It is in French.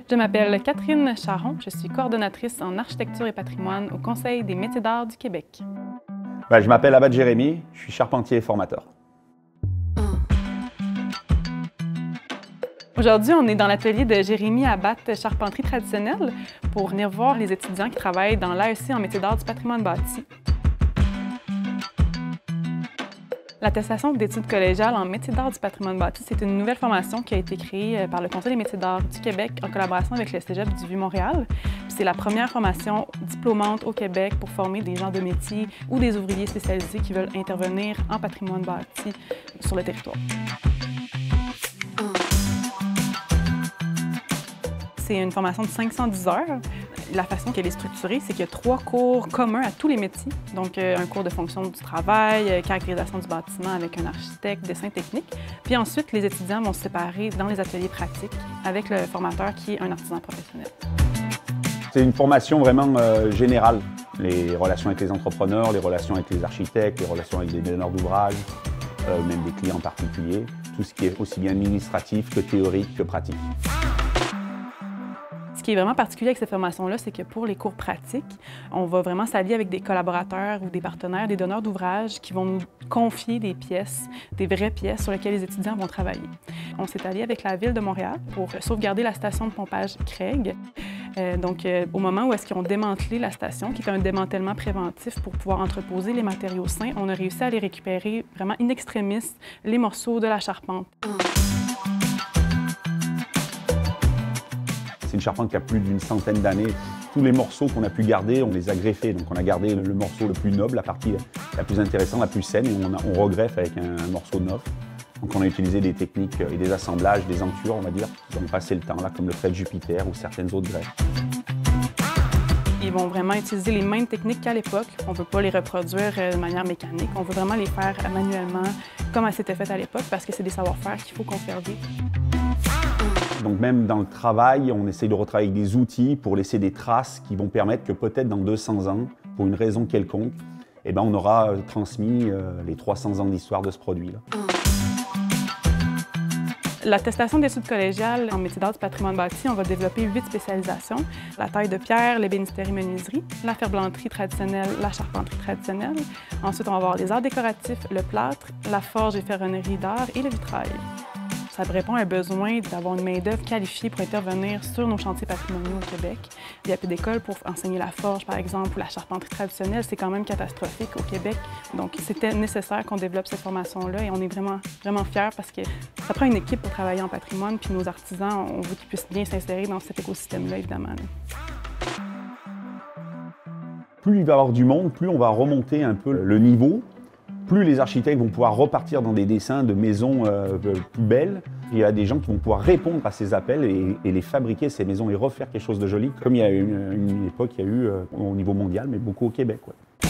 Je m'appelle Catherine Charron, je suis coordonnatrice en architecture et patrimoine au Conseil des métiers d'art du Québec. Je m'appelle Abad Jérémy, je suis charpentier et formateur. Aujourd'hui, on est dans l'atelier de Jérémy Abad Charpenterie traditionnelle pour venir voir les étudiants qui travaillent dans l'AEC en métiers d'art du patrimoine bâti. L'attestation d'études collégiales en métiers d'art du patrimoine bâti, c'est une nouvelle formation qui a été créée par le Conseil des métiers d'art du Québec en collaboration avec le Cégep du Vieux-Montréal. C'est la première formation diplômante au Québec pour former des gens de métier ou des ouvriers spécialisés qui veulent intervenir en patrimoine bâti sur le territoire. C'est une formation de 510 heures. La façon qu'elle est structurée, c'est qu'il y a 3 cours communs à tous les métiers. Donc, un cours de fonction du travail, caractérisation du bâtiment avec un architecte, dessin technique. Puis ensuite, les étudiants vont se séparer dans les ateliers pratiques avec le formateur qui est un artisan professionnel. C'est une formation vraiment générale. Les relations avec les entrepreneurs, les relations avec les architectes, les relations avec les donneurs d'ouvrage, même des clients particuliers. Tout ce qui est aussi bien administratif que théorique que pratique. Ce qui est vraiment particulier avec cette formation-là, c'est que pour les cours pratiques, on va vraiment s'allier avec des collaborateurs ou des partenaires, des donneurs d'ouvrages qui vont nous confier des pièces, des vraies pièces sur lesquelles les étudiants vont travailler. On s'est allié avec la Ville de Montréal pour sauvegarder la station de pompage Craig. Au moment où est-ce qu'ils ont démantelé la station, qui était un démantèlement préventif pour pouvoir entreposer les matériaux sains, on a réussi à aller récupérer vraiment in extremis les morceaux de la charpente. C'est une charpente qui a plus d'une centaine d'années. Tous les morceaux qu'on a pu garder, on les a greffés. Donc on a gardé le morceau le plus noble, la partie la plus intéressante, la plus saine, et on regreffe avec un morceau neuf. Donc on a utilisé des techniques et des assemblages, des encures, on va dire, qui ont passé le temps, là, comme le trait de Jupiter ou certaines autres greffes. Ils vont vraiment utiliser les mêmes techniques qu'à l'époque. On ne veut pas les reproduire de manière mécanique. On veut vraiment les faire manuellement, comme c'était fait à l'époque, parce que c'est des savoir-faire qu'il faut conserver. Donc même dans le travail, on essaye de retravailler avec des outils pour laisser des traces qui vont permettre que peut-être dans 200 ans, pour une raison quelconque, on aura transmis les 300 ans d'histoire de ce produit-là. L'attestation d'études collégiales en métiers d'art du patrimoine bâti, on va développer 8 spécialisations. La taille de pierre, l'ébénisterie-menuiserie, la ferblanterie traditionnelle, la charpenterie traditionnelle. Ensuite, on va avoir les arts décoratifs, le plâtre, la forge et ferronnerie d'art et le vitrail. Ça répond à un besoin d'avoir une main-d'œuvre qualifiée pour intervenir sur nos chantiers patrimoniaux au Québec. Il y a peu d'écoles pour enseigner la forge, par exemple, ou la charpenterie traditionnelle. C'est quand même catastrophique au Québec. Donc, c'était nécessaire qu'on développe cette formation-là et on est vraiment fiers parce que ça prend une équipe pour travailler en patrimoine, puis nos artisans, on veut qu'ils puissent bien s'insérer dans cet écosystème-là, évidemment. Plus il va y avoir du monde, plus on va remonter un peu le niveau. Plus les architectes vont pouvoir repartir dans des dessins de maisons plus belles. Il y a des gens qui vont pouvoir répondre à ces appels et les fabriquer, ces maisons, et refaire quelque chose de joli, comme il y a une époque, il y a eu au niveau mondial, mais beaucoup au Québec. Ouais.